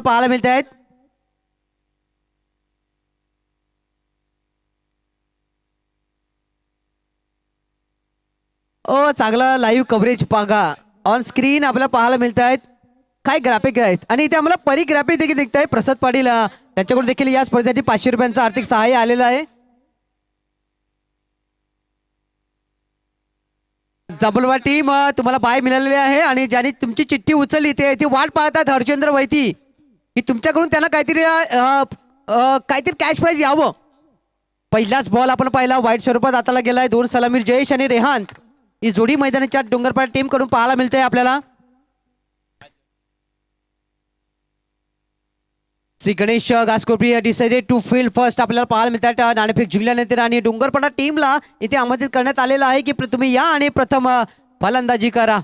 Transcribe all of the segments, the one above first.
पाहायला मिळत आहेत. ओ चांगला लाईव्ह कव्हरेज बघा ऑन स्क्रीन आपल्याला पाहायला मिळत आहेत. काय ग्राफिक आहेत आणि इथे आम्हाला परिग्राफिक देखील दिसत आहे. प्रसाद पाटील त्यांच्याकडून देखील या स्पर्धेसाठी 500 रुपयांचं आर्थिक सहाय्य आलेलं आहे. जबलवा टीम तुम्हाला बाय मिळालेली आहे आणि ज्यांनी तुमची चिठ्ठी उचलली ते वाट पाहतात हरचंद्र वैती की तुमच्याकडून त्यांना काहीतरी कॅश प्राइज यावं. पहिलाच बॉल आपण पाहिला वाईट स्वरूपात हाताला गेलाय. 2 सलामीर जयेश आणि रेहांत ही जोडी मैदानाच्या डोंगरपाड टीम कडून पाहायला मिळते आपल्याला. श्री गणेश गास्कोप्रिया डिसाइडेड टू फील्ड फर्स्ट आपल्याला पाहायला मिळतात. नाणेफेक जिंकल्यानंतर आणि डोंगरपाडा टीमला इथे आमंत्रित करण्यात आलेलं आहे की तुम्ही या आणि प्रथम फलंदाजी करा.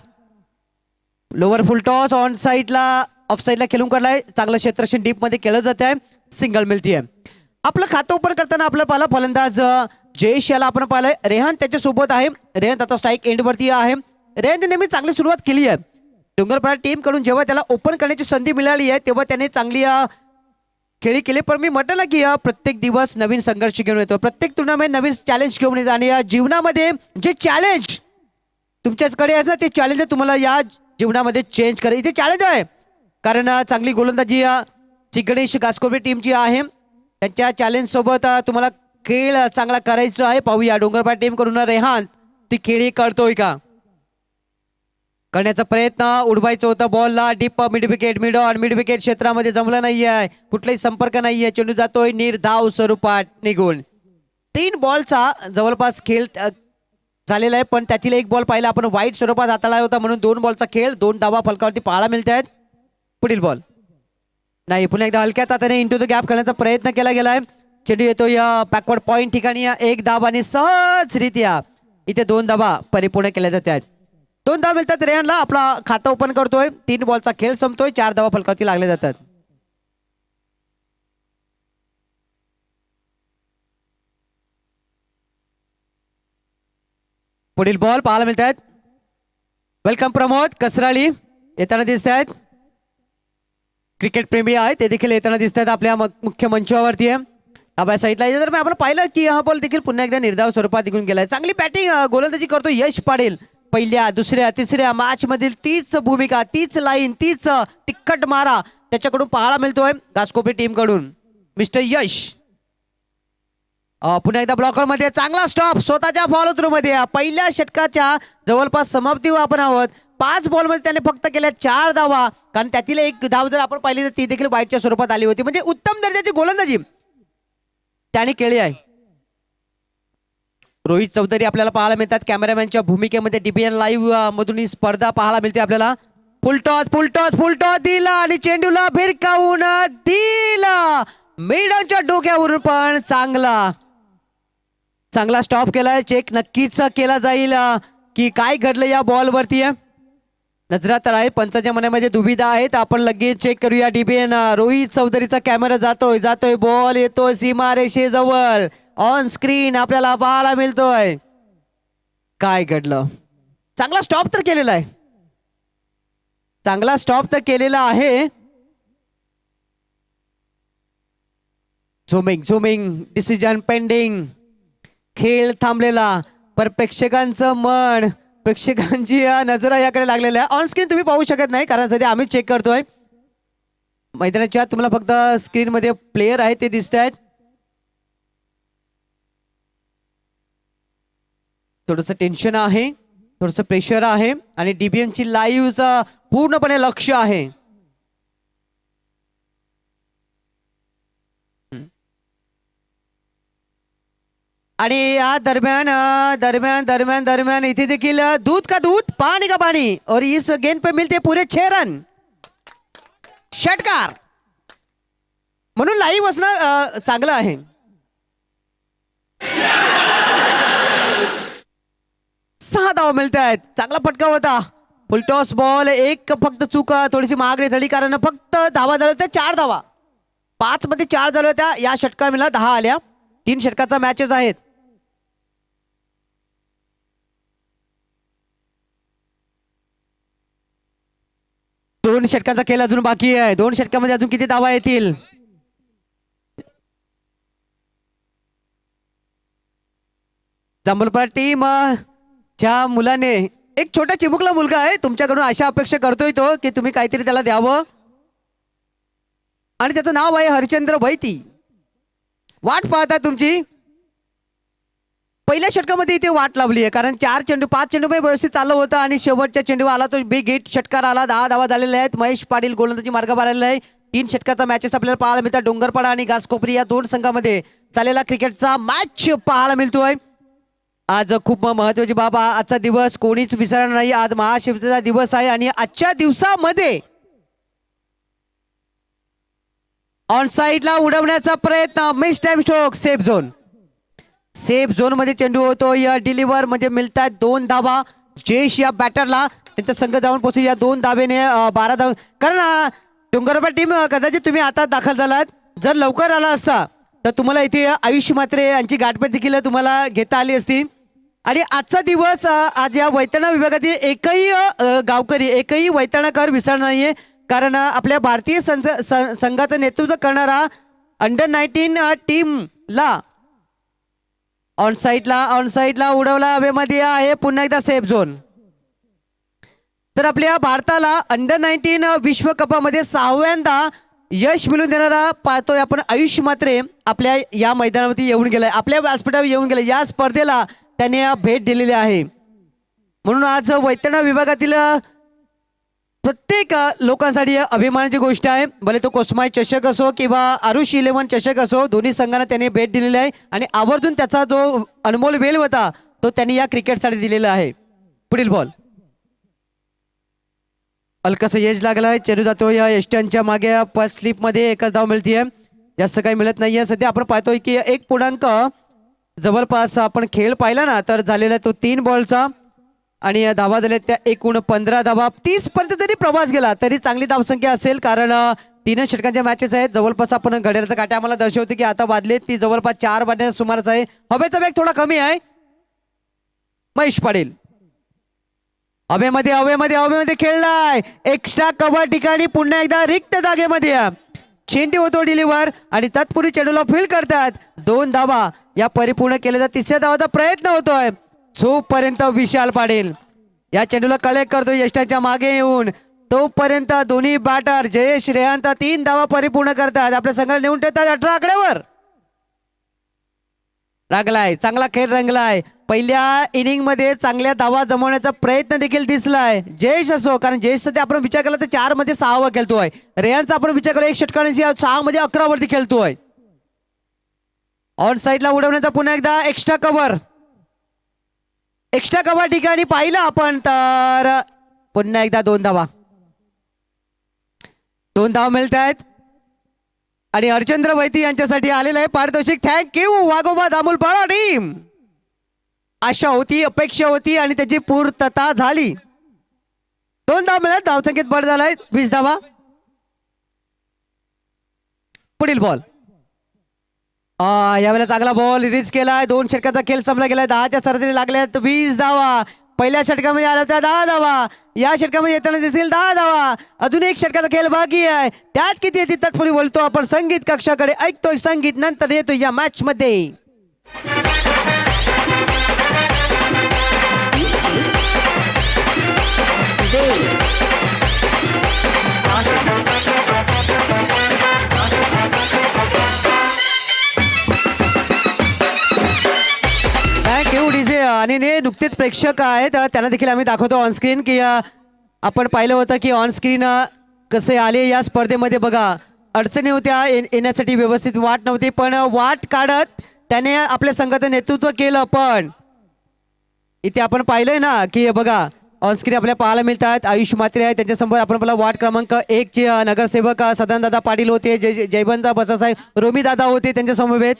लोअर फुल टॉस ऑन साईडला ऑफ साईडला खेळून काढलाय. चांगलं क्षेत्ररक्षण डीप मध्ये केलं जात आहे. सिंगल मिळतीये. आपलं खातं ओपन करताना आपल्याला पाहिला फलंदाज जयेश याला आपण पाहिलंय. रेहान त्याच्यासोबत आहे. रेहान आता स्ट्राईक एंड वरती आहे. रेहान नेहमी चांगली सुरुवात केली आहे. डोंगरपाडा टीम कडून जेव्हा त्याला ओपन करण्याची संधी मिळाली आहे तेव्हा त्याने चांगली खेळी केली. पण मी म्हटलं ना की प्रत्येक दिवस नवीन संघर्ष घेऊन येतो. प्रत्येक टुर्नामेंट नवीन चॅलेंज घेऊन येतो आणि या जीवनामध्ये जे चॅलेंज तुमच्याचकडे आहे ना ते चॅलेंज तुम्हाला या जीवनामध्ये चेंज करायचं. इथे चॅलेंज आहे कारण चांगली गोलंदाजी श्री गणेश गास्कोबे टीमची आहे. त्यांच्या चॅलेंज सोबत तुम्हाला खेळ चांगला करायचा आहे. पाहूया डोंगरपाड टीम कडून रेहान ती खेळी करतोय का करण्याचा प्रयत्न. उडवायचं होतं बॉलला deep mid wicket mid wicket क्षेत्रामध्ये जमलं नाहीये. कुठलाही संपर्क नाहीये. चेंडू जातोय निर्धाव स्वरूपात निघून. 3 बॉलचा जवळपास खेळ झालेला आहे पण त्यातील एक बॉल पाहिला आपण वाईट स्वरूपात हाताळला होता म्हणून 2 बॉलचा खेळ 2 धावा फलकावरती पाहायला मिळत आहेत. पुढील बॉल नाही. पुन्हा एकदा हलक्या हाताने इंटू द गॅप खेळण्याचा प्रयत्न केला गेलाय. चेंडू येतो या बॅकवर्ड पॉइंट ठिकाणी. 1 धाव आणि सहजरित्या इथे 2 धावा परिपूर्ण केल्या जातात. 2 धाव मिळतात. रेहानला आपला खाता ओपन करतोय. 3 बॉलचा खेळ संपतोय. 4 धावा फलकावरती लागले जातात. पुढील बॉल पाहायला मिळत आहेत. वेलकम प्रमोद कसराळी येताना दिसत आहेत. क्रिकेट प्रेमी आहेत ते देखील येताना दिसत आहेत आपल्या मुख्य मंचावरती आहे. डाव्या साईडला जर मी आपण पाहिलं की हा बॉल देखील पुन्हा एकदा निर्धाव स्वरूपात निघून गेलाय. चांगली बॅटिंग गोलंदाजी करतो यश पाटील. पहिल्या दुसऱ्या तिसऱ्या मॅच मधील तीच भूमिका तीच लाईन तीच तिखट मारा त्याच्याकडून पाहायला मिळतोय गास्कोपी टीम कडून. मिस्टर यश पुन्हा एकदा ब्लॉकर मध्ये चांगला स्टॉप स्वतःच्या फॉलो थ्रू मध्ये. पहिल्या षटकाच्या जवळपास समाप्तीवर आपण आहोत. 5 बॉल मध्ये त्याने फक्त केल्या 4 धावा कारण त्यातील एक धाव जर आपण पाहिली तर ती देखील वाईटच्या स्वरूपात आली होती. म्हणजे उत्तम दर्जाची गोलंदाजी त्याने केली आहे. रोहित चौधरी आपल्याला पाहायला मिळतात कॅमेरामॅनच्या भूमिकेमध्ये. डीबीएन लाईव्ह मधून ही स्पर्धा पाहायला मिळते आपल्याला. फुलटॉस दिला आणि चेंडूला भिरकावून दिला. मेडाच्या डोक्यावरून पण चांगला स्टॉप केलाय. चेक नक्कीच केला जाईल की काय घडलं या बॉल वरती. नजरा तर आहे पंचाच्या मनामध्ये दुविधा आहेत. आपण लगेच चेक करूया. डीबीएन रोहित चौधरीचा कॅमेरा जातोय बॉल येतोय सीमारेषेजवळ. ऑन स्क्रीन आपल्याला पाहायला मिळतोय काय घडलं. चांगला स्टॉप तर केलेला आहे. Zooming decision pending. खेळ थांबलेला पर प्रेक्षकांची नजर याकडे लागलेल्या आहे. ऑन स्क्रीन तुम्ही पाहू शकत नाही कारण सध्या आम्ही चेक करतोय. मैदानाच्या तुम्हाला फक्त स्क्रीन मध्ये प्लेयर आहेत ते दिसत आहेत. थोडस टेन्शन आहे थोडस प्रेशर आहे आणि डीबीएम ची लाईव्हचं पूर्णपणे लक्ष आहे. आणि या दरम्यान इथे देखील दूध का दूध पानी का पानी और इस गेंद पे मिलते पूरे 6 रन. षटकार म्हणून लाईव्ह असणं चांगलं आहे. सहा धावा मिळत आहेत. चांगला फटका होता. फुलटॉस बॉल एक फक्त चूक थोडीशी मागणी झाली कारण फक्त धावा झाल्या होत्या 4 धावा. 5 मध्ये 4 झाल्या होत्या. या षटकार मिळाला 10 आल्या. 3 षटकाचा मॅचेस आहेत. दोन षटकांचा खेळ अजून बाकी आहे. दोन षटकामध्ये अजून किती धावा येतील? जांभूळपाडा टीम ज्या मुलाने, एक छोटा चिमुकला मुलगा आहे, तुमच्याकडून अशा अपेक्षा करतोय तो की तुम्ही काहीतरी त्याला द्यावं, आणि त्याचं नाव आहे हरिचंद्र वैती. वाट पाहता तुमची. पहिल्या षटकामध्ये इथे वाट लावली आहे, कारण 5 चेंडू व्यवस्थित चालू होतं आणि शेवटच्या चेंडू आला तो बिग हिट षटकार आला. 10 धावा झालेल्या आहेत. महेश पाटील गोलंदाजी मार्ग बाळगलेला आहे. 3 षटकाचा मॅचेस आपल्याला पाहायला मिळतात. डोंगरपाडा आणि घासकोपरी या दोन संघामध्ये चाललेला क्रिकेटचा मॅच पाहायला मिळतोय. आज खूप महत्वाची बाबा, आजचा दिवस कोणीच विसरणार नाही. आज महाशिवरात्रीचा दिवस आहे आणि आजच्या दिवसामध्ये ऑन साइडला उडवण्याचा प्रयत्न. Miss time stroke. Safe zone मध्ये चेंडू होतो. या डिलिव्हर म्हणजे मिळतात 2 धावा. जयेश या बॅटरला त्यांचा संघ जाऊन पोहोचू या 2 धावेने 12 धाव. कारण डोंगरपाडा टीम कदाचित तुम्ही आता दाखल झालात, जर लवकर आला असता तर तुम्हाला इथे आयुष्य मात्रे यांची गाठभेट देखील तुम्हाला घेता आली असती. आणि आजचा दिवस आज या वैतरणा विभागातील एकही गावकरी, एकही वैतरणाकर विसरणार नाहीये. कारण आपल्या भारतीय संघाचं नेतृत्व करणारा अंडर-19 टीमला ऑन साइडला उडवला हवेमध्ये आहे. पुन्हा एकदा सेफ झोन. तर आपल्या भारताला अंडर-19 विश्वकपामध्ये 6व्यांदा यश मिळवून देणारा पाहतोय आपण आयुष मात्रे आपल्या या मैदानावरती येऊन गेलाय, आपल्या व्यासपीठावर येऊन गेलाय. या स्पर्धेला त्याने भेट दिलेली आहे. म्हणून आज वैतरणा विभागातील प्रत्येक लोकांसाठी अभिमानाची गोष्ट आहे. भले तो कोस्माई चषक असो किंवा आरुष 11 चषक असो, दोन्ही संघांना त्याने भेट दिलेली आहे आणि आवर्जून त्याचा जो अनमोल वेळ होता तो त्यांनी या क्रिकेटसाठी दिलेला आहे. पुढील बॉल. हलकासा एज लागलाय. चेंडू जातो या एस्टनच्या मागे. फर्स्ट स्लिपमध्ये एकच धाव मिळतीये, जास्त काही मिळत नाहीये. सध्या आपण पाहतोय की 1 पूर्णांक जवळपास आपण खेळ पाहिला ना तर झालेला तो 3 बॉलचा आणि धावा झाल्या त्या एकूण 15 धावा. 30 पर्यंत जरी प्रवास गेला तरी चांगली धावसंख्या असेल, कारण 3 षटकांच्या मॅचेस आहेत. जवळपास आपण घड्याळाचा काट्या आम्हाला दर्शवते की आता वाजले ती जवळपास 4 वाजण्या सुमारास आहे. हवेचा वेग थोडा कमी आहे. महेश पाटील हवेमध्ये खेळलाय. एक्स्ट्रा कव्हर ठिकाणी पुन्हा एकदा रिक्त जागेमध्ये चेंडू होतो डिलिव्हर आणि तत्पूर्वी चेंडूला फील्ड करतात. 2 धावा या परिपूर्ण केल्याचा 3ऱ्या धावाचा प्रयत्न होतोय. जोपर्यंत विशाल पाटील या चेंडूला कलेक्ट करतो यष्टाच्या मागे येऊन, तोपर्यंत दोन्ही बॅटर जयेश रेहांत 3 धावा परिपूर्ण करतात. आपल्या संघाला नेऊन ठेवतात 18 आकड्यावर. रंगलाय, चांगला खेळ रंगलाय. पहिल्या इनिंग मध्ये चांगल्या धावा जमवण्याचा प्रयत्न देखील दिसलाय. जयेश असो, कारण जयेश सध्या आपण विचार केला तर 4 मध्ये 6वा खेळतोय. रेहांचा आपण विचार केला 1 षटकांची 6 मध्ये 11 वरती खेळतोय. ऑन साइडला उडवण्याचा पुन्हा एकदा एक्स्ट्रा कव्हर ठिकाणी पाहिलं आपण तर पुन्हा एकदा 2 धावा मिळत आहेत. आणि हरचंद्र वैती यांच्यासाठी आलेलं आहे पारितोषिक. थँक्यू वाघोबा जांभूळपाडा टीम. आशा होती, अपेक्षा होती आणि त्याची पूर्तता झाली. 2 धावा मिळाल्या. धावसंख्येत भर झालाय 20 धावा. पुढील बॉल. यावेळेला चांगला बॉल रिलीज केलाय. 2 षटकाचा खेळ संपला गेलाय. 10च्या सरासरी लागल्यात 20 धावा. पहिल्या षटकामध्ये आल्या होत्या 10 धावा. या षटकामध्ये येताना दिसतील 10 धावा. अजून 1 षटकाचा खेळ बाकी आहे. त्यात किती येते तत्पूर्वी बोलतो आपण संगीत कक्षाकडे. ऐकतोय संगीत, नंतर येतो या मॅच मध्ये. डीजे आणि नुकतेच प्रेक्षक आहेत त्यांना देखील आम्ही दाखवतो ऑन स्क्रीन की आपण पाहिलं होतं की ऑन स्क्रीन कसे आले या स्पर्धेमध्ये. बघा, अडचणी होत्या येण्यासाठी, व्यवस्थित वाट नव्हती, पण वाट काढत त्याने आपल्या संघाचं नेतृत्व केलं. पण इथे आपण पाहिलंय ना की बघा ऑन स्क्रीन आपल्याला पाहायला मिळतात आयुष मात्रे आहे, त्यांच्यासमोर आपण पहिला वार्ड क्रमांक 1 चे नगरसेवक सदानंददादा पाटील होते, जयवंत बसासाहेब रोमी दादा होते त्यांच्या समवेत.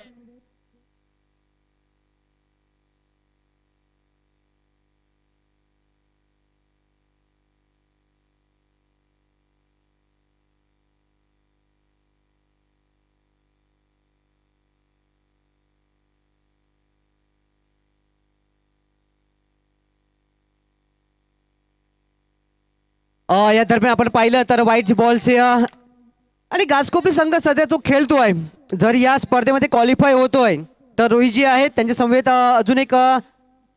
या दरम्यान आपण पाहिलं तर व्हाईट बॉलचे आणि घासकोपरी संघ सध्या तो खेळतोय. जर या स्पर्धेमध्ये क्वालिफाय होतोय तर रोहितजी आहेत त्यांच्या समवेत अजून एक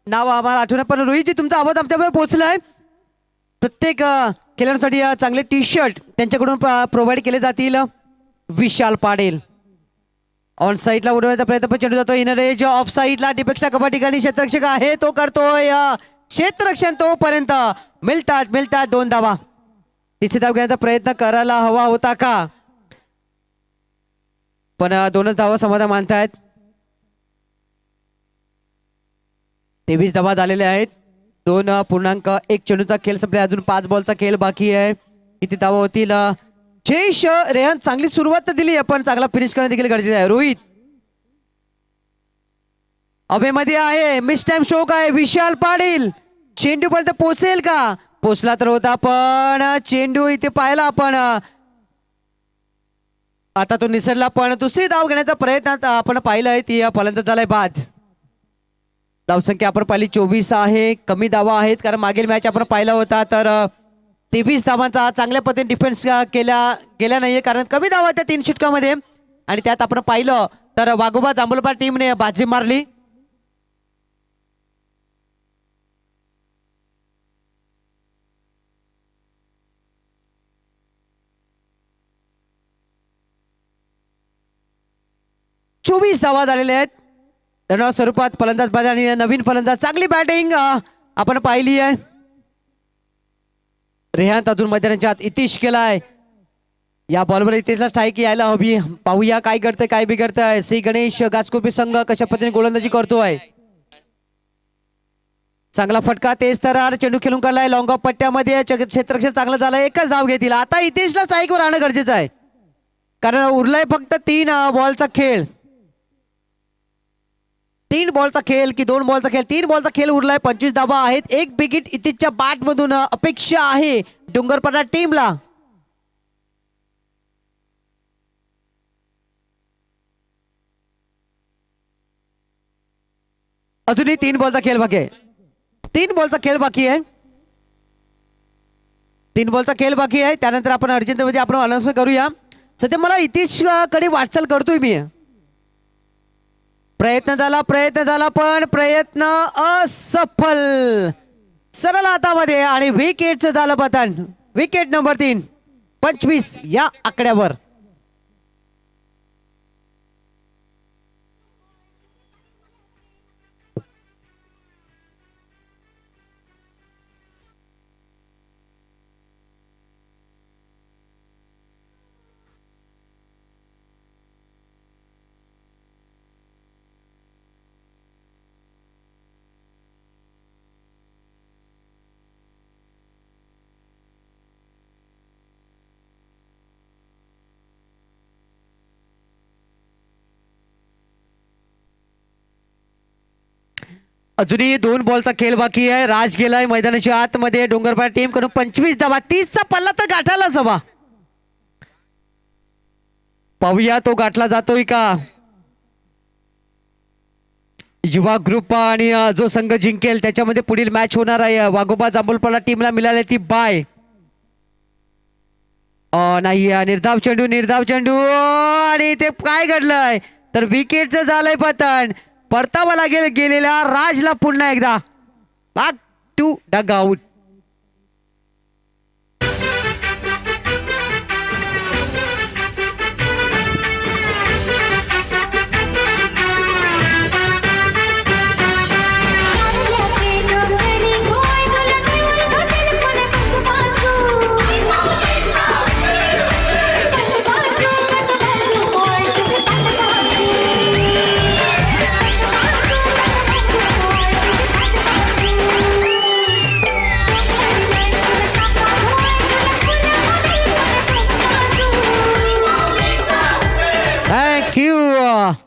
नाव आम्हाला आठवण, पण रोहितजी तुमचा आवाज आमच्याकडे पोहोचलाय. प्रत्येक खेळाडूंसाठी चांगले टी शर्ट त्यांच्याकडून प्रोव्हाइड केले जातील. विशाल पाटील ऑन साईडला उडवण्याचा प्रयत्न पण चेंडू जातो इनर एज ऑफ साईडला. डिपेक्षा कबड्डी ठिकाणी क्षेत्ररक्षक आहे तो करतोय क्षेत्ररक्षण, तोपर्यंत मिळतात 2 धावा. तिथे धाव घेण्याचा प्रयत्न करायला हवा होता का, पण 2च धावा समाधान मानतायत. 23 धावा झालेले आहेत. 2.1 चेंडूचा खेळ संपला, अजून 5 बॉलचा खेळ बाकी आहे. किती धावा होतील. जयेश रेहान चांगली सुरुवात तर दिली पण चांगला फिनिश करणं देखील गरजेचं आहे. रोहित अभेमध्ये आहे, मिस टाइम शोक आहे. विशाल पाटील चेंडू पर्यंत पोहोचेल का, पोचला तर होता पण चेंडू इथे पाहिला आपण, आता तो निसरला. पण दुसरी धाव घेण्याचा प्रयत्न आपण पाहिलाय, ती फलंदाज झालाय बाद. धावसंख्या आपण पाहिली 24 आहे. कमी धावा आहेत कारण मागील मॅच आपण पाहिला होता तर 23 धावांचा चांगल्या पद्धतीने डिफेन्स गेला नाहीये कारण कमी धावा त्या 3 षटकामध्ये. आणि त्यात आपण पाहिलं तर वाघोबा जांभूळपार टीमने बाजी मारली. चोवीस धावा झालेले आहेत. रनआउट स्वरूपात फलंदाज बाद आणि नवीन फलंदाज. चांगली बॅटिंग आपण पाहिली आहे. रेहान अजून मैदानाच्या आत इतिश केलाय. या बॉलवर इतिशला स्ट्राईक यायला हवी. पाहूया काय करतंय काय बिघडतंय. श्री गणेश घासकोपरी संघ कशा पद्धतीने गोलंदाजी करतोय. चांगला फटका तेज तरार चेंडू खेळून काढलाय लॉंग ऑफ पट्ट्यामध्ये. क्षेत्ररक्षण चांगलं झालं, एकच धाव घेतील. आता इतिशला स्ट्राईकवर राहणं गरजेचं आहे कारण उरलाय फक्त 3 बॉलचा खेळ. 3 बॉलचा खेळ की 2 बॉलचा खेळ, 3 बॉलचा खेळ उरलाय. 25 धावा आहेत. 1 विकेट इतिशच्या बॅट मधून अपेक्षा आहे डोंगरपाडा टीमला. अजूनही 3 बॉलचा खेळ बाकी आहे. 3 बॉलचा खेळ बाकी आहे. 3 बॉलचा खेळ बाकी आहे. त्यानंतर आपण अर्जंटमध्ये आपण अनाउन्स करूया. सध्या मला इतिश कडे वाटचाल करतोय मी. प्रयत्न झाला पण प्रयत्न असफल. सरळ हातामध्ये आणि विकेटचं झालं पतन. Wicket number 3. 25 या आकड्यावर. अजूनही 2 बॉलचा खेळ बाकी आहे. राज गेलाय मैदानाच्या आतमध्ये. डोंगरपाडा टीम कडून 25 धावा. 30चा पल्ला तर गाठायलाच हवा. पाहूया तो गाठला जातोय का. युवा ग्रुप आणि जो संघ जिंकेल त्याच्यामध्ये पुढील मॅच होणार आहे. वाघोबा जांभूळपाडा टीमला मिळाली ती बाय. नाही निर्धाव चेंडू आणि ते काय घडलंय तर विकेटचं झालंय पतन. परतावा लागेल गेलेल्या राजला पुन्हा एकदा. Back to dugout.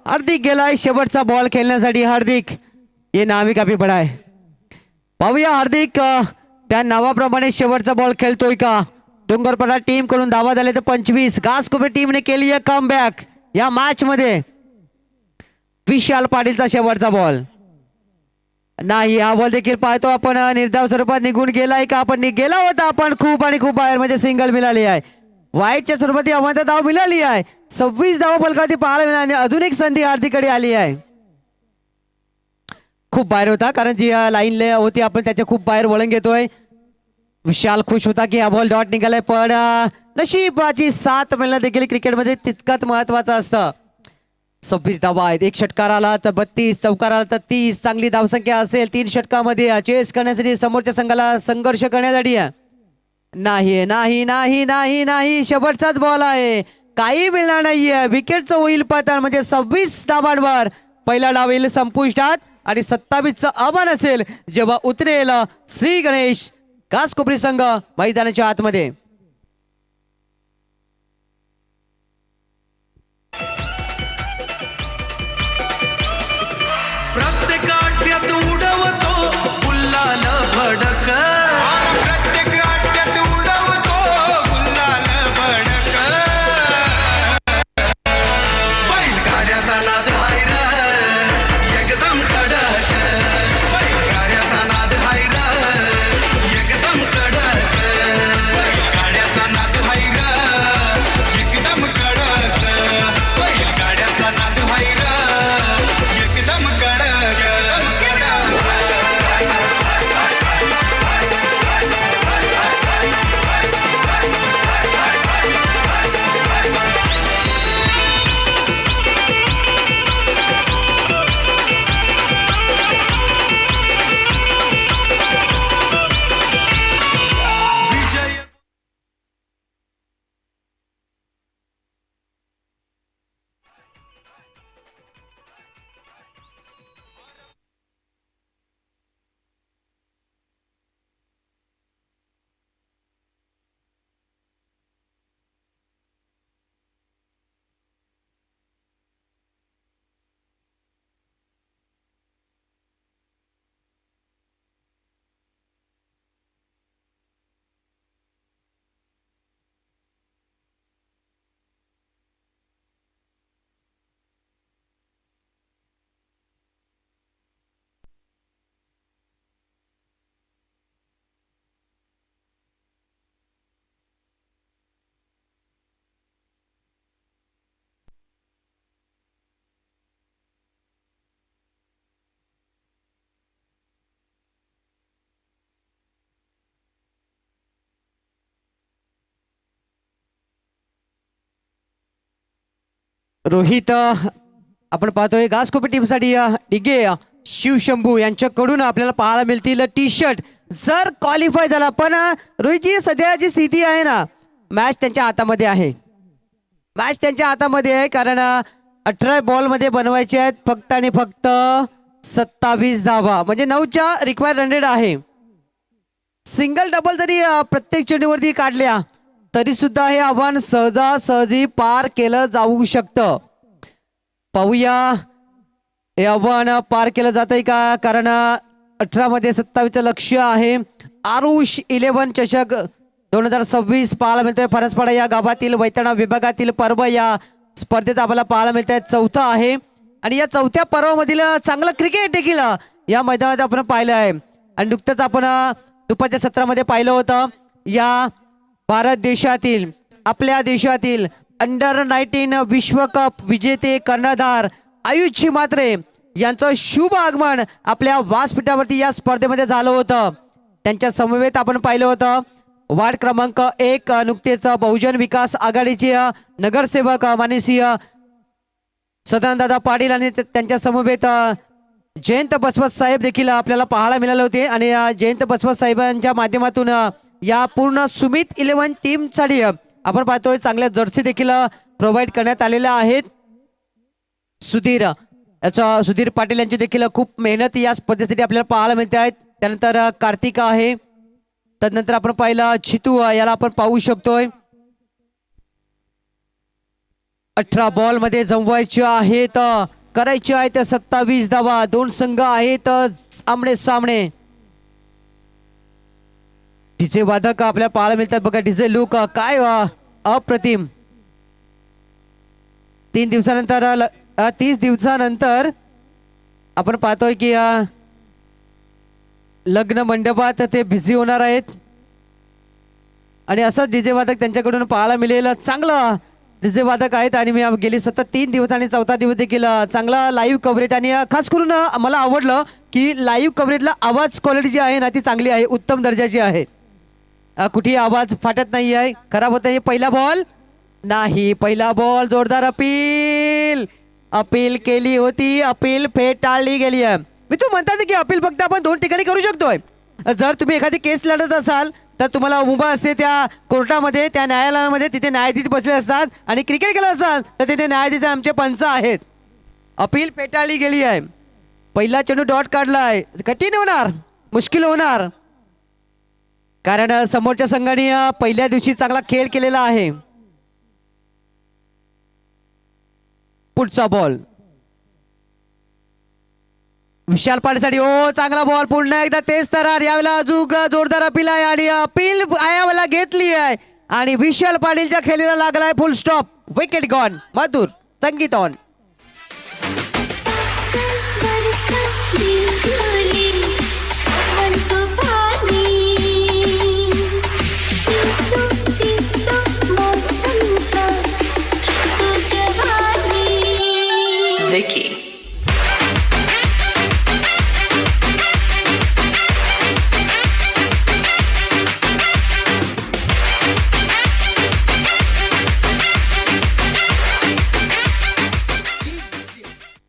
Hardik गेलाय शेवटचा बॉल खेळण्यासाठी. हार्दिक हे नावी काफी बडा आहे. पाहूया हार्दिक त्या नावाप्रमाणे शेवटचा बॉल खेळतोय का. डोंगरपाडा टीम कडून धावा झाले तर 25. घासकोपरी टीमने केली आहे कमबॅक या मॅच मध्ये. विशाल पाटीलचा शेवटचा बॉल. नाही, हा बॉल देखील पाहतो आपण निर्धाव स्वरूपात निघून गेलाय का? आपण गेला होता आपण खूप आणि खूप बाहेर मध्ये सिंगल मिळाली आहे. वाईटच्या स्वरूपात ही अवंत धाव मिळाली आहे. 26 धावा फलकावरती पाहायला मिळाली. अजून एक संधी हार्दिककडे आली आहे. खूप बाहेर होता कारण जी लाईन होती आपण त्याच्या खूप बाहेर वळण घेतोय. विशाल खुश होता की हा बॉल डॉट निघालाय, पण नशिबाची साथ मिळणं देखील क्रिकेटमध्ये तितकंच महत्वाचं असतं. 26 धावा आहेत. एक षटकार आला तर 32, चौकार आला तर 30. चांगली धावसंख्या असेल 3 षटकामध्ये चेस करण्यासाठी समोरच्या संघाला संघर्ष करण्यासाठी. नाही नाही नाही नाही नाही, शेवटचाच बॉल आहे, काही मिळणार नाहीये. विकेटचं होईल पतन, म्हणजे 26 धावांवर पहिला डाव येईल संपुष्टात आणि 27चं आव्हान असेल जेव्हा उतरेल श्री गणेश घासकोपरी संघ मैदानाच्या आतमध्ये. प्रत्येक आट्यात उडवतो गुलाल भडक, प्रत्येक आट्यात उडवतो गुलाल भडक. बैलगाड्याचा नाद हाय र एकदम कडक, बैलगाड्याचा नाद हाय र एकदम कडक, बैलगाड्याचा नाद हाय र एकदम कडक, बैलगाड्याचा नाद हाय र एकदम कडक. विजय रोहित आपण पाहतोय घासकोपी टीमसाठी डिगे शिवशंभू यांच्याकडून आपल्याला पाहायला मिळतील टी शर्ट जर क्वालिफाय झाला. पण रोहितची सध्याची स्थिती आहे ना, मॅच त्यांच्या हातामध्ये आहे, मॅच त्यांच्या हातामध्ये आहे. कारण 18 बॉलमध्ये बनवायचे आहेत फक्त आणि फक्त 27 धावा, म्हणजे 9च्या रिक्वायर्ड 100 आहे. सिंगल डबल जरी प्रत्येक चेंडूवरती काढल्या तरी सुद्धा हे आव्हान सहजासहजी पार केलं जाऊ शकतं. पाहूया हे आव्हान पार केलं जातंय का, कारण 18 मध्ये 27चं लक्ष्य आहे. आरुष 11 चषक 2026 पाहायला मिळतोय. फरसपाडा या गावातील वैतरणा विभागातील पर्व या स्पर्धेत आपल्याला पाहायला मिळत आहे. चौथा आहे आणि या चौथ्या पर्वामधील चांगलं क्रिकेट देखील या मैदानात आपण पाहिलं आहे. आणि नुकतंच आपण दुपारच्या सत्रामध्ये पाहिलं होतं या भारत देशातील आपल्या देशातील अंडर-19 विश्वकप विजेते कर्णधार आयुष म्हात्रे यांचं शुभ आगमन आपल्या व्यासपीठावरती या स्पर्धेमध्ये झालं होतं. त्यांच्या समवेत आपण पाहिलं होतं वार्ड क्रमांक 1 नुकतेच बहुजन विकास आघाडीचे नगरसेवक माननीय सदानंददादा पाटील आणि त्यांच्या समवेत जयंत बसवत साहेब देखील आपल्याला पाहायला मिळाले होते. आणि जयंत बसवत साहेबांच्या माध्यमातून या पूर्ण सुमित 11 टीमसाठी आपण पाहतोय चांगल्या जर्सी देखील प्रोव्हाइड करण्यात आलेल्या आहेत. सुधीर पाटील यांची देखील खूप मेहनत या स्पर्धेसाठी आपल्याला पाहायला मिळते आहेत. त्यानंतर कार्तिक आहे, तदनंतर आपण पाहिलं चितू याला आपण पाहू शकतोय. 18 बॉल मध्ये जमवायचे आहेत, करायचे आहेत 27 धावा. दोन संघ आहेत आमने सामने. डीजे वादक आपल्याला पाहायला मिळतात बघा, डीजे लुक काय अप्रतिम. 30 दिवसानंतर आपण पाहतोय की लग्न मंडपात ते बिझी होणार आहेत आणि असंच डीजे वादक त्यांच्याकडून पाहायला मिळेल. चांगलं डीजे वादक आहेत आणि मी गेली सतत 3 दिवस आणि 4था दिवस देखील चांगला लाईव्ह कव्हरेज आणि खास करून मला आवडलं की लाईव्ह कव्हरेजला आवाज क्वालिटी जी आहे ना ती चांगली आहे, उत्तम दर्जाची आहे. कुठेही आवाज फाटत नाही आहे, खराब होत नाही. पहिला बॉल नाही, पहिला बॉल जोरदार अपील केली होती, अपील फेटाळली गेली आहे. मी तू म्हणतात की अपील फक्त आपण 2 ठिकाणी करू शकतोय. जर तुम्ही एखादी केस लढत असाल तर तुम्हाला उभा असते त्या कोर्टामध्ये, त्या न्यायालयामध्ये, तिथे न्यायाधीश बसले असतात आणि क्रिकेट खेळत असाल तर तिथे न्यायाधीश आमचे पंच आहेत. अपील फेटाळली गेली आहे. पहिला चेंडू डॉट काढलाय, कठीण होणार, मुश्किल होणार, कारण समोरच्या संघाने पहिल्या दिवशी चांगला खेळ केलेला आहे. पुढचा बॉल विशाल पाटीलसाठी. ओ चांगला बॉल, पुन्हा एकदा तेच तरार, यावेळेला अजून जोरदार अपील आहे आणि अपील यावेळेला घेतली आहे आणि विशाल पाटीलच्या खेळीला लागलाय फुल स्टॉप. Wicket gone. मधुर संगीत ऑन.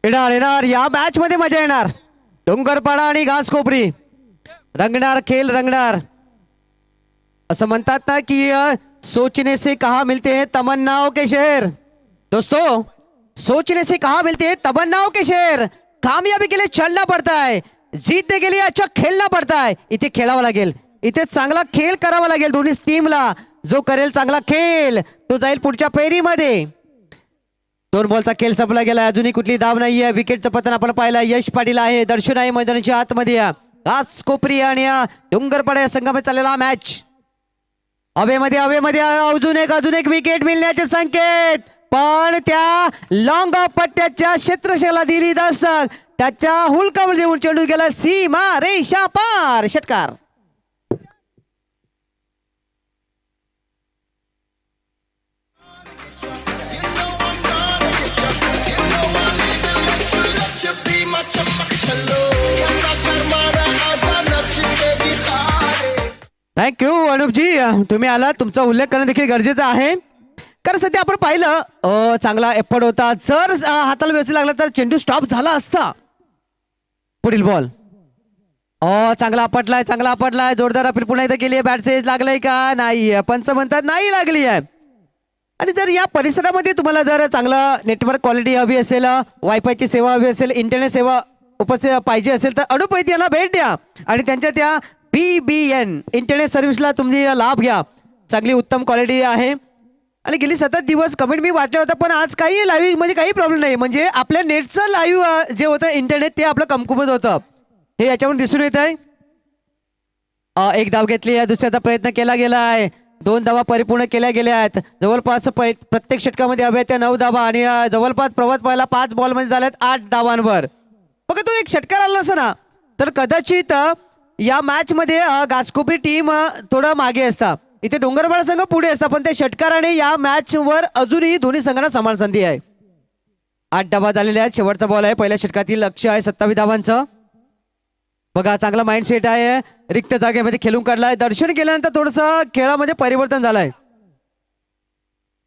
येणार या मॅच मध्ये मजा येणार. डोंगरपाडा आणि घासकोपरी रंगणार, खेळ रंगणार. असं म्हणतात ना की सोचने से कहा मिलते हैं तमन्नाओं के शहर. दोस्तों, सोचने से कहा मिलते हैं तमन्नाओं के शहर. कामयाबी के लिए चलना पड़ता है, जीतने के लिए अच्छा खेलना पड़ता है. इथे खेळावं लागेल, इथे चांगला खेळ करावा लागेल दोन्ही टीमला. जो करेल चांगला खेळ तो जाईल पुढच्या फेरीमध्ये. 2 बॉलचा खेळ संपला गेला, अजूनही कुठली धाव नाहीये. विकेटचं पतन आपण पाहिलं. यश पाटील आहे, दर्शन आहे मैदानाच्या आतमध्ये. घासकोपरी आणि डोंगरपाडा या संघामध्ये चाललेला मॅच. हवेमध्ये अजून एक विकेट मिळण्याचे संकेत, पण त्या लॉंग ऑफ पट्ट्याच्या क्षेत्रशेला दिली दस्तक. त्याच्या हुलकावर देऊन चेंडू गेला सीमा रेषा पार. षटकार. थँक्यू अनुपजी, तुम्ही आला. तुमचा उल्लेख करणं देखील गरजेचं आहे, कारण सध्या आपण पाहिलं चांगला एफर्ट होता. जर हाताला व्यवस्थित लागला तर चेंडू स्टॉप झाला असता. पुढील बॉल चांगला आपटलाय, जोरदार अपील पुन्हा एकदा केली आहे. बॅटचे लागलंय का? नाही. पंच म्हणतात नाही लागली आहे. आणि जर या परिसरामध्ये तुम्हाला जर चांगलं नेटवर्क क्वालिटी हवी असेल, वायफायची सेवा हवी असेल, इंटरनेट सेवा पाहिजे असेल तर अनुपैत यांना भेट द्या आणि त्यांच्या त्या BBN इंटरनेट सर्व्हिसला तुम्ही लाभ घ्या. चांगली उत्तम क्वालिटी आहे. आणि गेली 7 दिवस कमेंट मी वाचलं होतं, पण आज काही लाईव्ह म्हणजे काही प्रॉब्लेम नाही. म्हणजे आपल्या नेटचं लाईव्ह जे होतं इंटरनेट ते आपलं कमकुवत होतं, हे याच्यावरून दिसून येत आहे. 1 धाव घेतली आहे, दुसऱ्याचा प्रयत्न केला गेला आहे. 2 धावा परिपूर्ण केल्या गेल्या आहेत. जवळपास प्रत्येक षटकामध्ये हव्या त्या 9 धावा आणि जवळपास प्रवास पाहायला 5 बॉलमध्ये झाल्यात 8 धावांवर. बघा, तो एक षटकार आला असं ना तर कदाचित या मॅच मध्ये घासकोपरी टीम थोडं मागे असता, इथे डोंगरपाडा संघ पुढे असता, पण त्या षटकाराने या मॅच वर अजूनही दोन्ही संघांना समान संधी आहे. 8 धावा झालेल्या आहेत. शेवटचा बॉल आहे. पहिल्या षटकातील लक्ष्य आहे 27 धावांचं. बघा, चांगला माइंड सेट आहे. रिक्त जागेमध्ये खेळून काढलाय. दर्शन केल्यानंतर थोडंसं खेळामध्ये परिवर्तन झालंय.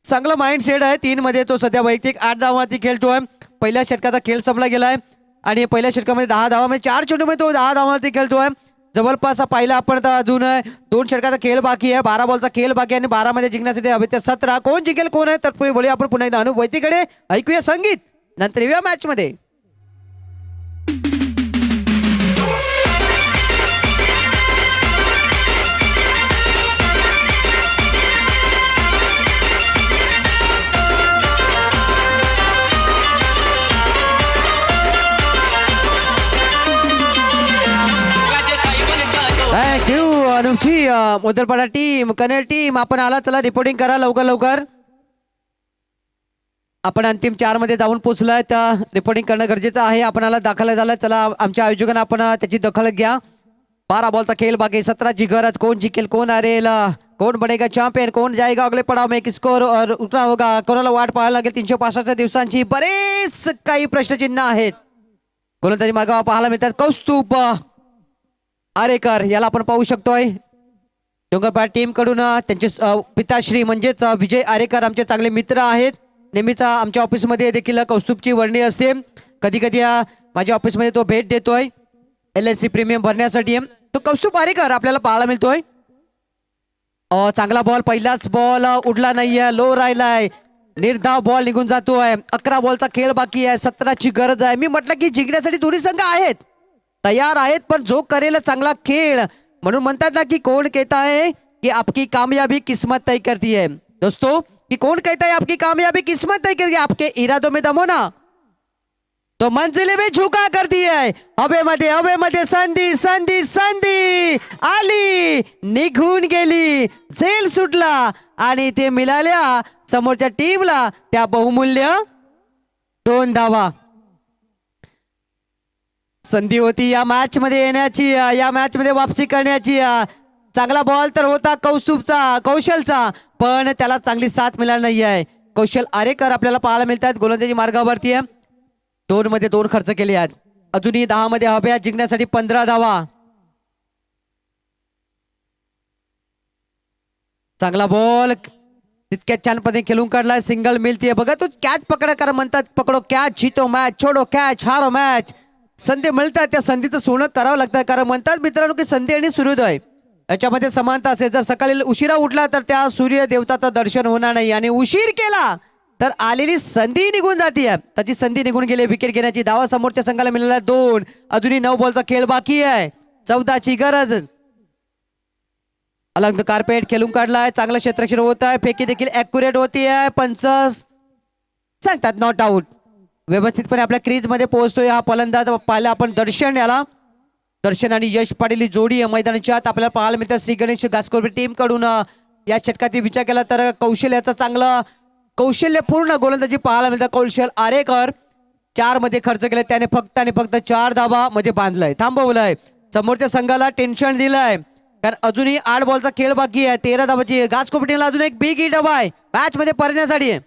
चांगला माइंड सेट आहे. 3 मध्ये तो सध्या वैयक्तिक 8 धावांवरती खेळतोय. पहिल्या षटकाचा खेळ संपला गेलाय आणि पहिल्या षटकामध्ये 10 धावा म्हणजे 4 चेंडूमध्ये तो 10 धावांवरती खेळतोय. जवळपास पाहिला आपण तर अजून 2 षटकाचा खेळ बाकी आहे. 12 बॉलचा खेळ बाकी आहे आणि 12 मध्ये जिंकण्यासाठी हवे ते 17. कोण जिंकेल कोण आहे तर बोलूया आपण पुन्हा एकदा अनुभवतीकडे. ऐकूया संगीत, नंतर येऊया मॅच मध्ये. थँक्यू अनुपजी. मोदलपाडा टीम, कनेर टीम, आपण आला. चला रिपोर्टिंग करा लवकर. आपण अंतिम 4 मध्ये जाऊन पोहोचलाय तर रिपोर्टिंग करणं गरजेचं आहे. आपण आला, दाखल झाला. चला, आमच्या आयोजकांना आपण त्याची दखल घ्या. 12 बॉल का खेल बाकी 17 ची गरज. कोण जिंकेल कोण हरेल कोण बनेगा चॅम्पियन कोण जाएगा अगले पडाव में स्कोर और उठना होगा कोणाला वाट पाहायला लागेल 365 दिवसांची. बरेच काही प्रश्नचिन्ह आहेत. गोलंदाजी मागावा पाहायला मिळतात. कौस्तुभ आरेकर याला आपण पाहू शकतोय डोंगरपाडा टीम कडून. त्यांचे पिताश्री म्हणजेच विजय आरेकर आमचे चांगले मित्र आहेत. नेहमीच आमच्या ऑफिसमध्ये देखील कौस्तुभची वर्णी असते. कधी कधी माझ्या ऑफिसमध्ये तो भेट देतोय LIC प्रीमियम भरण्यासाठी. तो कौस्तुभ आरेकर आपल्याला पाहायला मिळतोय. चांगला बॉल पहिलाच बॉल उडला नाहीये लो राहिलाय. निर्धाव बॉल निघून जातोय. 11 बॉलचा खेळ बाकी आहे. 17 ची गरज आहे. मी म्हटलं की जिंकण्यासाठी दोन्ही संघ आहेत तयार आहेत पण जो करेल चांगला खेळ म्हणून म्हणतात ना की कोण कहता है कि आपकी कामयाबी किस्मत तय करती है. दोस्तों कि कौन कहता है आपकी कामयाबी किस्मत तय करती है. आपके इरादों में दम हो ना तो मंजिले में झुका करती है. हवेमध्ये संधी संधी संधी आली निघून गेली झेल सुटला आणि ते मिळाल्या समोरच्या टीमला त्या बहुमूल्य 2 धावा. संधी होती या मॅच मध्ये येण्याची या मॅच मध्ये वापसी करण्याची. चांगला बॉल तर होता कौशलचा पण त्याला चांगली साथ मिळाली नाही आहे. कौशल आरेकर आपल्याला पाहायला मिळतात गोलंदाजी मार्गावरती आहे. 2 मध्ये 2 खर्च केले आहेत. अजूनही 10 मध्ये हव्या जिंकण्यासाठी 15 धावा. चांगला बॉल तितक्या छान पद्धतीने खेळून काढलाय. सिंगल मिळतीये बघा. तो कॅच पकडा कारण म्हणतात पकडो कॅच जीतो मॅच छोडो कॅच हारो मॅच. संधी मिळतात त्या संधीचं सोनं करावं लागतं कारण म्हणतात मित्रांनो की संधी आणि सूर्योदय याच्यामध्ये समानता असेल. जर सकाळी उशिरा उठला तर त्या सूर्य देवताचं दर्शन होणार नाही आणि उशीर केला तर आलेली संधी निघून जाते. त्याची संधी निघून गेली विकेट घेण्याची. धावा समोरच्या संघाला मिळाला 2. अजूनही 9 बॉलचा खेळ बाकी आहे. 14 ची गरज. अलंग कार्पेट खेळून काढलाय. चांगलं क्षेत्ररक्षण होत आहे. फेकी देखील ऍक्युरेट होतीये. पंच सांगतात नॉट आउट. व्यवस्थितपणे आपल्या क्रीज मध्ये पोहोचतोय हा फलंदाज. पाहिला आपण दर्शन आणि यश पाटील ही जोडी मैदानाच्या आत आपल्याला पाहायला मिळतं. श्री गणेश गासकोर टीम कडून या षटकात विचार केला तर कौशल्याचा चांगलं कौशल्यपूर्ण गोलंदाजी पाहायला मिळतं. कौशल आरेकर 4 मध्ये खर्च केले. त्याने फक्त आणि फक्त 4 धावा मध्ये बांधलाय थांबवलंय. समोरच्या संघाला टेन्शन दिलंय कारण अजूनही 8 बॉलचा खेळ बाकी आहे. 13 धावाची गासकोर टीमला अजून एक बिग हिट हवा आहे मॅच मध्ये परतण्यासाठी.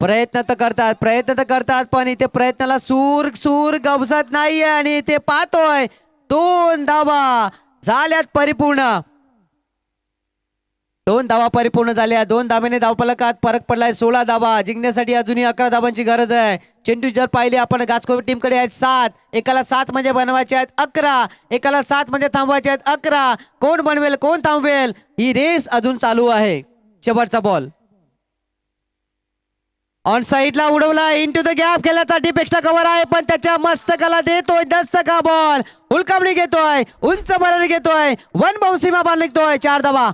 प्रयत्न तर करतात पण इथे प्रयत्नाला सूर गवसत नाहीये आणि इथे पाहतोय 2 धावा झाल्यात परिपूर्ण. 2 धावा परिपूर्ण झाल्या. 2 धावेने धावफलकात फरक पडलाय. 16 धावा जिंकण्यासाठी अजूनही 11 धावांची गरज आहे. चेंडू जर पाहिले आपण गासकोर टीम कडे आहेत 7. एकाला 7 म्हणजे बनवायचे आहेत 11. एकाला 7 म्हणजे थांबवायचे आहेत 11. कोण बनवेल कोण थांबवेल ही रेस अजून चालू आहे. शेवटचा बॉल ऑन साइडला उडवला इनटू द गॅप. खेळाचा डीप एक्स्ट्रा कव्हर आहे पण त्याच्या मस्तकाला देतोय दस्तका. बॉल हुलकावणी घेतोय उंच भरारी घेतोय. 1 बाउन्स सीमा बाहेर निघतोय. 4 धावा.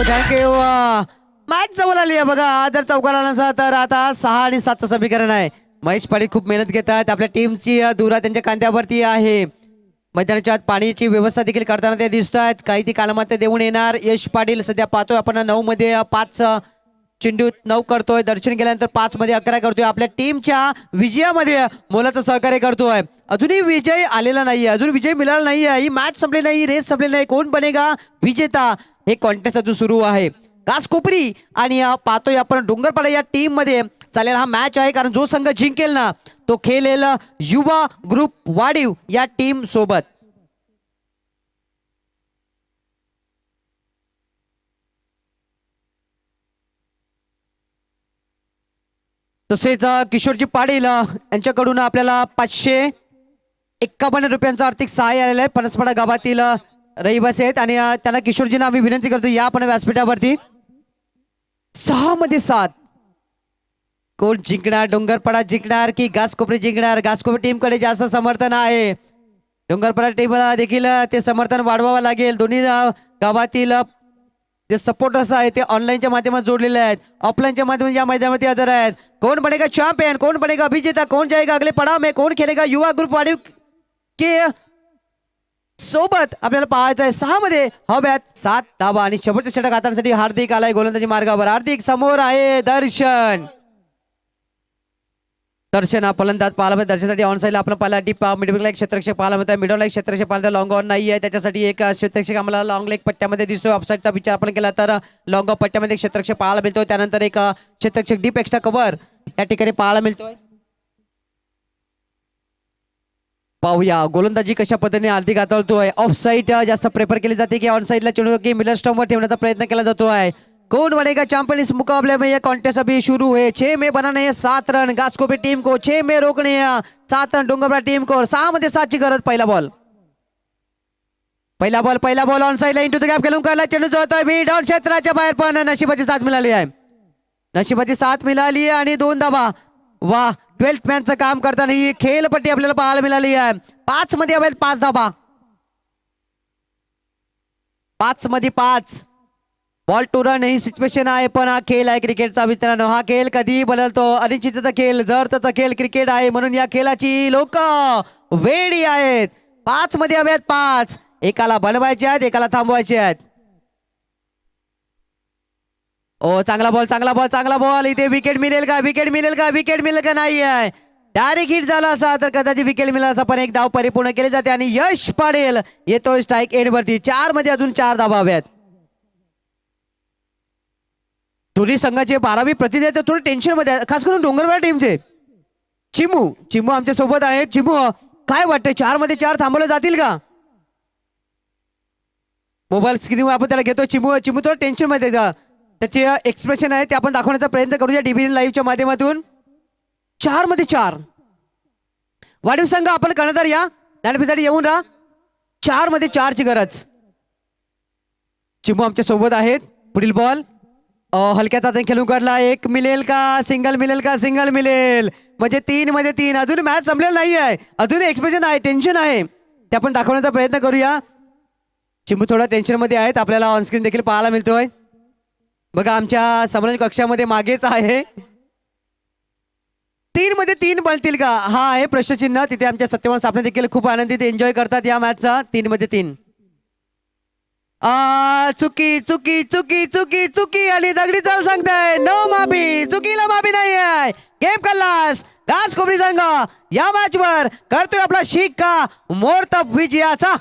थँक्यू. मॅच जवळ आली आहे बघा. जर चौकाला नसा तर आता 6 आणि 7चं समीकरण आहे. महेश पाटील खूप मेहनत घेतात. आपल्या टीमची धुरा त्यांच्या खांद्यावरती आहे. मैदानाच्या आत पाण्याची व्यवस्था देखील करताना ते दिसत आहेत. काही ती कालमाते देऊन येणार. यश पाटील सध्या पाहतोय आपण 9 मध्ये 5 चेंडू 9 करतोय. दर्शन गेल्यानंतर 5 मध्ये 11 करतोय. आपल्या टीमच्या विजयामध्ये मोलाचं सहकार्य करतोय. अजूनही विजय आलेला नाहीये. अजून विजय मिळाला नाहीये. ही मॅच संपली नाही. रेस संपली नाही. कोण बनेगा विजेता हे कॉन्टेस्ट अजून सुरू आहे. घासकोपरी आणि पाहतोय आपण डोंगरपाडा या टीम मध्ये चालेल हा मॅच आहे कारण जो संघ जिंकेल ना तो खेळेल युवा ग्रुप वाडीव या टीम सोबत. तसेच किशोरजी पाटील यांच्याकडून आपल्याला 551 रुपयांचं आर्थिक सहाय्य आलेलं आहे. पनसपाडा गावातील रहिवासी आहेत आणि त्यांना किशोरजींना आम्ही विनंती करतो या पण व्यासपीठावरती. 6 मध्ये 7 कोण जिंकणार. डोंगरपाडा जिंकणार की घासकोपरी जिंकणार. घासकोपरी टीम कडे जास्त समर्थन आहे. डोंगरपाडा टीमला देखील ते समर्थन वाढवावं लागेल. दोन्ही गावातील जे सपोर्टर्स आहेत ते ऑनलाईनच्या माध्यमात जोडलेले आहेत, ऑफलाईनच्या माध्यमात या मैदानावरती हजर आहेत. कौन बनेगा चॅम्पियन, कौन बनेगा अभिजेता, कौन जाएगा अगले पड़ाव में, कौन खेळेगा युवा ग्रुप वाढीव के सोबत आपल्याला पाहायचं आहे. 6 मध्ये हव्यात 7 धाबा आणि शेवटचे षटक हाताळण्यासाठी हार्दिक आलाय गोलंदाजी मार्गावर. हार्दिक समोर आहे दर्शन. दर्शन हा फलंदाज पाहायला मिळतो. दर्शनासाठी ऑन साईडला आपण पाहिला डीप मिडविंगला एक क्षेत्ररक्षक पाहायला मिळत आहे. मिडल एक क्षेत्ररक्षक पाहायला लॉंग ऑन नाही आहे, त्याच्यासाठी एक क्षेत्ररक्षक आम्हाला लॉंग लेग पट्ट्यामध्ये दिसतोय. ऑफसाईडचा विचार आपण केला तर लॉंग ऑफ पट्ट्यामध्ये एक क्षेत्ररक्षक पाहायला मिळतोय. त्यानंतर एक क्षेत्ररक्षक डीप एक्स्ट्रा कव्हर या ठिकाणी पाहायला मिळतोय. पाहूया गोलंदाजी कशा पद्धतीने हार्दिक हाताळतोय. ऑफ साईड जास्त प्रेफर केली जाते की ऑन साईडला चेंडू की मिडल स्टंपवर ठेवण्याचा प्रयत्न केला जातो आहे. कौन बनेगा चैंपियन इस मुकाबले में ये कॉन्टेस्ट अभी शुरू है. 6 में बनाने हैं 7 रन घासकोपरी टीम को, 6 में रोकने हैं 7 रन डोंगरपाडा टीम को. 6 मध्ये 7 ची गरज. पहिला बॉल ऑन साईडला इंटू द गॅप खेळून काढला. चेंडू जोडतोय मी डाऊन क्षेत्राच्या बाहेर, पण नशिबाची साथ मिळाली आहे. नशिबाची साथ मिळाली आहे आणि 2 धाबा. वा, 12th मॅनचं काम करताना ही खेळपट्टी आपल्याला पाहायला मिळाली आहे. 5 मध्ये हवेल 5 धाबा. 5 मध्ये 5 बॉल टू रन ही सिच्युएशन आहे, पण हा खेळ आहे क्रिकेटचा मित्रांनो. हा खेळ कधी बदलतो. अनिश्चिततेचा खेळ, जरचा खेळ क्रिकेट आहे, म्हणून या खेळाची लोक वेडी आहेत. 5 मध्ये हव्यात 5. एकाला बनवायचे आहेत, एकाला थांबवायचे आहेत. ओ चांगला बॉल इथे विकेट मिळेल का नाही आहे. डायरेक्ट हिट झाला असा तर कदाचित विकेट मिळाला असा, पण एक धाव परिपूर्ण केली जाते आणि यश पाडेल येतो स्ट्राईक एंड वरती. 4 मध्ये अजून 4 धावा हव्यात. दोन्ही संघाचे 12वी प्रतिनिधी आहेत, थोडं टेन्शन मध्ये आहे, खास करून डोंगरवाडा टीमचे. चिमू आमच्या सोबत आहेत. चिमू, काय वाटतंय 4 मध्ये 4 थांबवले जातील का? मोबाईल स्क्रीनवर आपण त्याला घेतो. चिमू थोडं टेन्शन मध्ये त्याचे एक्सप्रेशन आहे ते आपण दाखवण्याचा प्रयत्न करूया डीबीएन लाईव्हच्या माध्यमातून. 4 मध्ये 4 वाढीव संघ आपण कर्णधार या नाणेफेकीसाठी येऊन राहा. 4 मध्ये 4 ची गरज. चिमू आमच्या सोबत आहेत. पुढील बॉल हलक्या चाचणी खेळून काढला. एक मिळेल का, सिंगल मिळेल म्हणजे 3 मध्ये 3. अजून मॅच संपलेला नाही आहे, अजून एक्सप्रेशन आहे, टेन्शन आहे, ते आपण दाखवण्याचा प्रयत्न करूया. चिमू थोडा टेन्शन मध्ये आहेत, आपल्याला ऑनस्क्रीन देखील पाहायला मिळतोय. बघा आमच्या समोर कक्षामध्ये मागेच आहे. 3 मध्ये 3 बनतील का, हा आहे प्रश्नचिन्ह. तिथे आमच्या सत्यवान सापणे देखील खूप आनंदित एन्जॉय करतात या मॅचचा. 3 मध्ये 3. चुकी आणि दगडी चाल सांगताय नो माफी. चुकीला माफी नाही आहे. गेम खल्लास. घासकोपरी संघ या मॅच वर करतोय आपला शिक्का मोडतब विजयाचा.